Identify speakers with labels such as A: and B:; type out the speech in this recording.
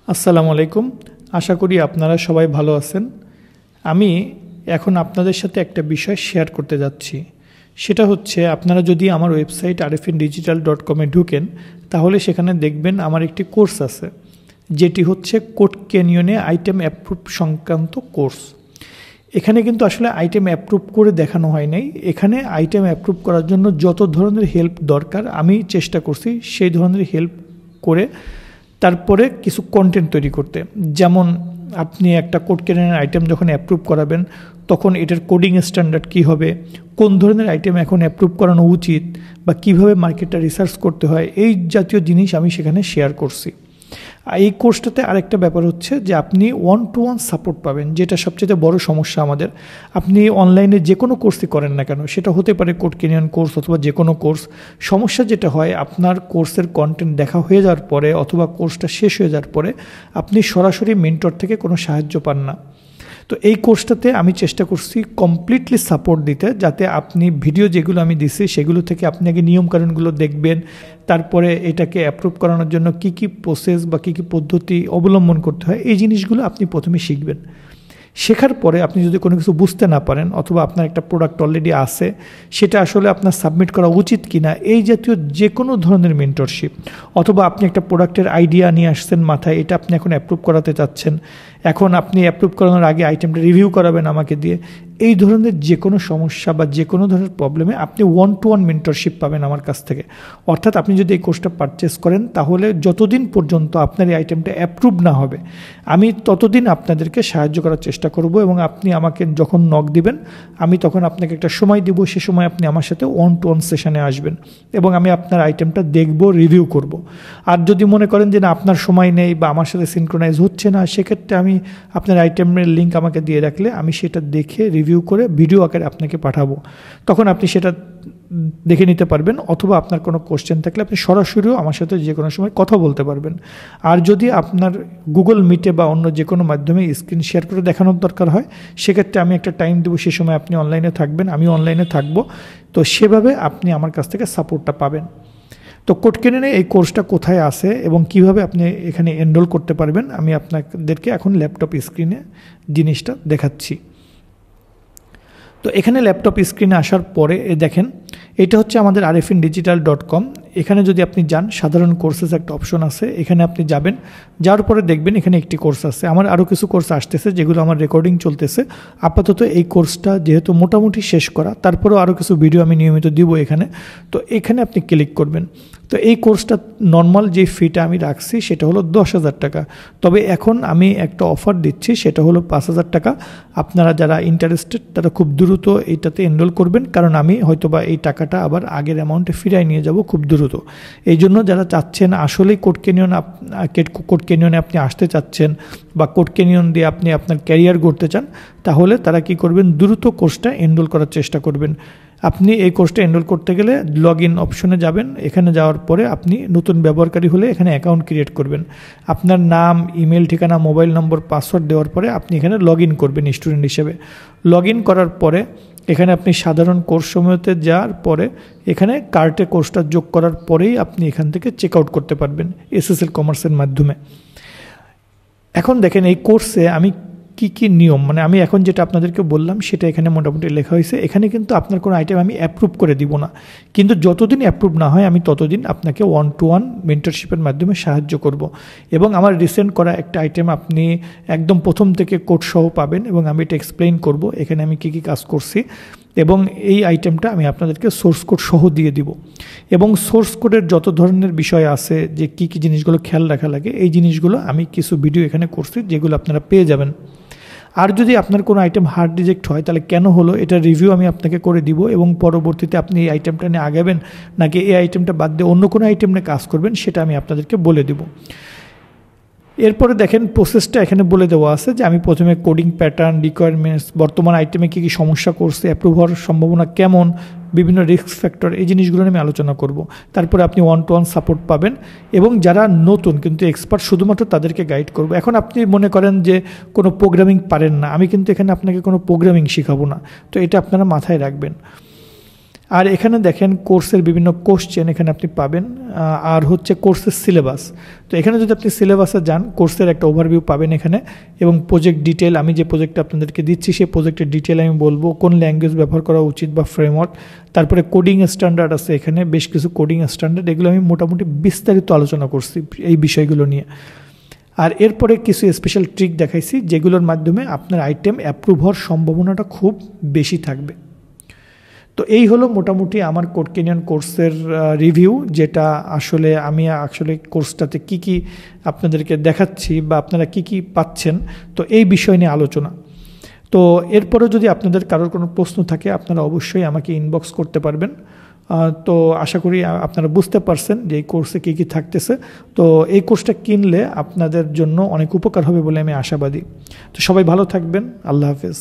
A: আসসালামু আলাইকুম। আশা করি আপনারা সবাই ভালো আছেন। আমি এখন আপনাদের সাথে একটা বিষয় শেয়ার করতে যাচ্ছি। সেটা হচ্ছে, আপনারা যদি আমার ওয়েবসাইট arfindigital.com-এ ঢুকেন, তাহলে সেখানে দেখবেন আমার একটি কোর্স আছে, যেটি হচ্ছে কোড ক্যানিয়নে আইটেম অ্যাপ্রুভ সংক্রান্ত কোর্স। এখানে কিন্তু আসলে আইটেম অ্যাপ্রুভ করে দেখানো হয় নাই। এখানে আইটেম অ্যাপ্রুভ করার জন্য যত ধরনের হেল্প দরকার আমি চেষ্টা করছি সেই ধরনের হেল্প করে তারপরে কিছু কন্টেন্ট তৈরি করতে। যেমন আপনি একটা কোড ক্যানিয়নের আইটেম যখন অ্যাপ্রুভ করাবেন, তখন এটার কোডিং স্ট্যান্ডার্ড কী হবে, কোন ধরনের আইটেম এখন অ্যাপ্রুভ করানো উচিত, বা কিভাবে মার্কেটটা রিসার্চ করতে হয়, এই জাতীয় জিনিস আমি সেখানে শেয়ার করছি। এই কোর্সটাতে আরেকটা ব্যাপার হচ্ছে যে আপনি 1-to-1 সাপোর্ট পাবেন, যেটা সবচেয়ে বড় সমস্যা আমাদের। আপনি অনলাইনে যে কোনো কোর্সই করেন না কেন, সেটা হতে পারে কোড ক্যানিয়ন কোর্স অথবা যে কোনো কোর্স, সমস্যা যেটা হয়, আপনার কোর্সের কন্টেন্ট দেখা হয়ে যাওয়ার পরে অথবা কোর্সটা শেষ হয়ে যাওয়ার পরে আপনি সরাসরি মেন্টর থেকে কোনো সাহায্য পান না। তো এই কোর্সটাতে আমি চেষ্টা করছি কমপ্লিটলি সাপোর্ট দিতে, যাতে আপনি ভিডিও যেগুলো আমি দিছি সেগুলো থেকে আপনি আগে নিয়মকানুনগুলো দেখবেন, তারপরে এটাকে অ্যাপ্রুভ করানোর জন্য কি কি প্রসেস বা কী কী পদ্ধতি অবলম্বন করতে হয়, এই জিনিসগুলো আপনি প্রথমে শিখবেন। শেখার পরে আপনি যদি কোনো কিছু বুঝতে না পারেন, অথবা আপনার একটা প্রোডাক্ট অলরেডি আছে, সেটা আসলে আপনার সাবমিট করা উচিত কি না, এই জাতীয় যে কোনো ধরনের মেন্টরশিপ, অথবা আপনি একটা প্রোডাক্টের আইডিয়া নিয়ে আসছেন মাথায়, এটা আপনি এখন অ্যাপ্রুভ করাতে চাচ্ছেন, এখন আপনি অ্যাপ্রুভ করানোর আগে আইটেমটা রিভিউ করাবেন আমাকে দিয়ে, এই ধরনের যে কোনো সমস্যা বা যে কোনো ধরনের প্রবলেমে আপনি 1-to-1 মেন্টরশিপ পাবেন আমার কাছ থেকে। অর্থাৎ আপনি যদি এই কোর্সটা পারচেস করেন, তাহলে যতদিন পর্যন্ত আপনার এই আইটেমটা অ্যাপ্রুভ না হবে, আমি ততদিন আপনাদেরকে সাহায্য করার চেষ্টা করব। এবং আপনি আমাকে যখন নক দিবেন, আমি তখন আপনাকে একটা সময় দিব, সে সময় আপনি আমার সাথে 1-to-1 সেশনে আসবেন এবং আমি আপনার আইটেমটা দেখব, রিভিউ করব। আর যদি মনে করেন যে না, আপনার সময় নেই বা আমার সাথে সিনক্রোনাইজ হচ্ছে না, সেক্ষেত্রে আমি আপনার আইটেমের লিঙ্ক আমাকে দিয়ে রাখলে আমি সেটা দেখে রিভিউ করে ভিডিও আকারে আপনাকে পাঠাবো। তখন আপনি সেটা দেখে নিতে পারবেন, অথবা আপনার কোনো কোশ্চেন থাকলে আপনি সরাসরিও আমার সাথে যে কোনো সময় কথা বলতে পারবেন। আর যদি আপনার গুগল মিটে বা অন্য যে কোনো মাধ্যমে স্ক্রিন শেয়ার করে দেখানোর দরকার হয়, সেক্ষেত্রে আমি একটা টাইম দেবো, সে সময় আপনি অনলাইনে থাকবেন, আমি অনলাইনে থাকবো। তো সেভাবে আপনি আমার কাছ থেকে সাপোর্টটা পাবেন। তো কোড ক্যানিয়নে এই কোর্সটা কোথায় আছে এবং কিভাবে আপনি এখানে এনরোল করতে পারবেন, আমি আপনাদেরকে এখন ল্যাপটপ স্ক্রিনে জিনিসটা দেখাচ্ছি। তো এখানে ল্যাপটপ স্ক্রিনে আসার পরে দেখেন, এটা হচ্ছে আমাদের arfindigital.com। এখানে যদি আপনি যান, সাধারণ কোর্সেস একটা অপশন আছে, এখানে আপনি যাবেন, যাওয়ার পরে দেখবেন এখানে একটি কোর্স আছে। আমার আরও কিছু কোর্স আসতেছে, যেগুলো আমার রেকর্ডিং চলতেছে। আপাতত এই কোর্সটা যেহেতু মোটামুটি শেষ করা, তারপরেও আরও কিছু ভিডিও আমি নিয়মিত দিব এখানে। তো এখানে আপনি ক্লিক করবেন। তো এই কোর্সটা নর্মাল যে ফিটা আমি রাখছি সেটা হলো 10,000 টাকা। তবে এখন আমি একটা অফার দিচ্ছি, সেটা হলো 5,000 টাকা। আপনারা যারা ইন্টারেস্টেড তারা খুব দ্রুত এইটাতে এনরোল করবেন, কারণ আমি হয়তোবা এই টাকাটা আবার আগের অ্যামাউন্টে ফিরাই নিয়ে যাব খুব দ্রুত। এই জন্য যারা চাচ্ছেন আসলেই কোড ক্যানিয়নে আপনি আসতে চাচ্ছেন, বা কোড ক্যানিয়ন দিয়ে আপনি আপনার ক্যারিয়ার গড়তে চান, তাহলে তারা কি করবেন, দ্রুত কোর্সটা এনরোল করার চেষ্টা করবেন। আপনি এই কোর্সটা এনরোল করতে গেলে লগ ইন অপশনে যাবেন। এখানে যাওয়ার পরে আপনি নতুন ব্যবহারকারী হলে এখানে অ্যাকাউন্ট ক্রিয়েট করবেন। আপনার নাম, ইমেল ঠিকানা, মোবাইল নম্বর, পাসওয়ার্ড দেওয়ার পরে আপনি এখানে লগ ইন করবেন স্টুডেন্ট হিসেবে। লগ ইন করার পরে এখানে আপনি সাধারণ কোর্স সমূহতে যাওয়ার পরে এখানে কার্টে কোর্সটা যোগ করার পরেই আপনি এখান থেকে চেক আউট করতে পারবেন এসএসএল কমার্সের মাধ্যমে। এখন দেখেন এই কোর্সে আমি কি কি নিয়ম, মানে আমি এখন যেটা আপনাদেরকে বললাম সেটা এখানে মোটামুটি লেখা হয়েছে। এখানে কিন্তু আপনার কোনো আইটেম আমি অ্যাপ্রুভ করে দিব না, কিন্তু যতদিন অ্যাপ্রুভ না হয় আমি ততদিন আপনাকে 1-to-1 মেন্টরশিপের মাধ্যমে সাহায্য করব। এবং আমার রিসেন্ট করা একটা আইটেম আপনি একদম প্রথম থেকে কোড সহ পাবেন, এবং আমি এটা এক্সপ্লেইন করব এখানে আমি কী কী কাজ করছি। এবং এই আইটেমটা আমি আপনাদেরকে সোর্স কোড সহ দিয়ে দিব। এবং সোর্স কোডের যত ধরনের বিষয় আছে, যে কী কী জিনিসগুলো খেয়াল রাখা লাগে, এই জিনিসগুলো আমি কিছু ভিডিও এখানে করছি, যেগুলো আপনারা পেয়ে যাবেন। আর যদি আপনার কোনো আইটেম হার্ড রিজেক্ট হয়, তাহলে কেন হলো এটা রিভিউ আমি আপনাকে করে দিব, এবং পরবর্তীতে আপনি এই আইটেমটা নিয়ে আগাবেন নাকি এই আইটেমটা বাদ দিয়ে অন্য কোনো আইটেম নিয়ে কাজ করবেন, সেটা আমি আপনাদেরকে বলে দেব। এরপরে দেখেন প্রসেসটা এখানে বলে দেওয়া আছে, যে আমি প্রথমে কোডিং প্যাটার্ন, রিকোয়ারমেন্টস, বর্তমান আইটেমে কী কী সমস্যা করছে, অ্যাপ্রুভ হওয়ার সম্ভাবনা কেমন, বিভিন্ন রিস্ক ফ্যাক্টর, এই জিনিসগুলো আমি আলোচনা করব। তারপরে আপনি 1-to-1 সাপোর্ট পাবেন, এবং যারা নতুন কিন্তু এক্সপার্ট শুধুমাত্র তাদেরকে গাইড করব। এখন আপনি মনে করেন যে কোনো প্রোগ্রামিং পারেন না, আমি কিন্তু এখানে আপনাকে কোনো প্রোগ্রামিং শেখাবো না, তো এটা আপনারা মাথায় রাখবেন। আর এখানে দেখেন কোর্সের বিভিন্ন কোশ্চেন এখানে আপনি পাবেন, আর হচ্ছে কোর্সের সিলেবাস। তো এখানে যদি আপনি সিলেবাসে যান, কোর্সের একটা ওভারভিউ পাবেন এখানে, এবং প্রজেক্ট ডিটেল, আমি যে প্রজেক্টটা আপনাদেরকে দিচ্ছি সেই প্রজেক্টের ডিটেল আমি বলবো, কোন ল্যাঙ্গুয়েজ ব্যবহার করা উচিত বা ফ্রেমওয়ার্ক। তারপরে কোডিং স্ট্যান্ডার্ড আছে এখানে, বেশ কিছু কোডিং স্ট্যান্ডার্ড, এগুলো আমি মোটামুটি বিস্তারিত আলোচনা করছি এই বিষয়গুলো নিয়ে। আর এরপরে কিছু স্পেশাল ট্রিক দেখাইছি যেগুলোর মাধ্যমে আপনার আইটেম অ্যাপ্রুভ হওয়ার সম্ভাবনাটা খুব বেশি থাকবে। তো এই হলো মোটামুটি আমার কোড ক্যানিয়ন কোর্সের রিভিউ, যেটা আমি কোর্সটাতে কি কি আপনাদেরকে দেখাচ্ছি বা আপনারা কি কি পাচ্ছেন, তো এই বিষয় নিয়ে আলোচনা। তো এরপরেও যদি আপনাদের কারোর কোনো প্রশ্ন থাকে আপনারা অবশ্যই আমাকে ইনবক্স করতে পারবেন। তো আশা করি আপনারা বুঝতে পারছেন যে এই কোর্সে কী কী থাকতেছে। তো এই কোর্সটা কিনলে আপনাদের জন্য অনেক উপকার হবে বলে আমি আশাবাদী। তো সবাই ভালো থাকবেন, আল্লাহ হাফেজ।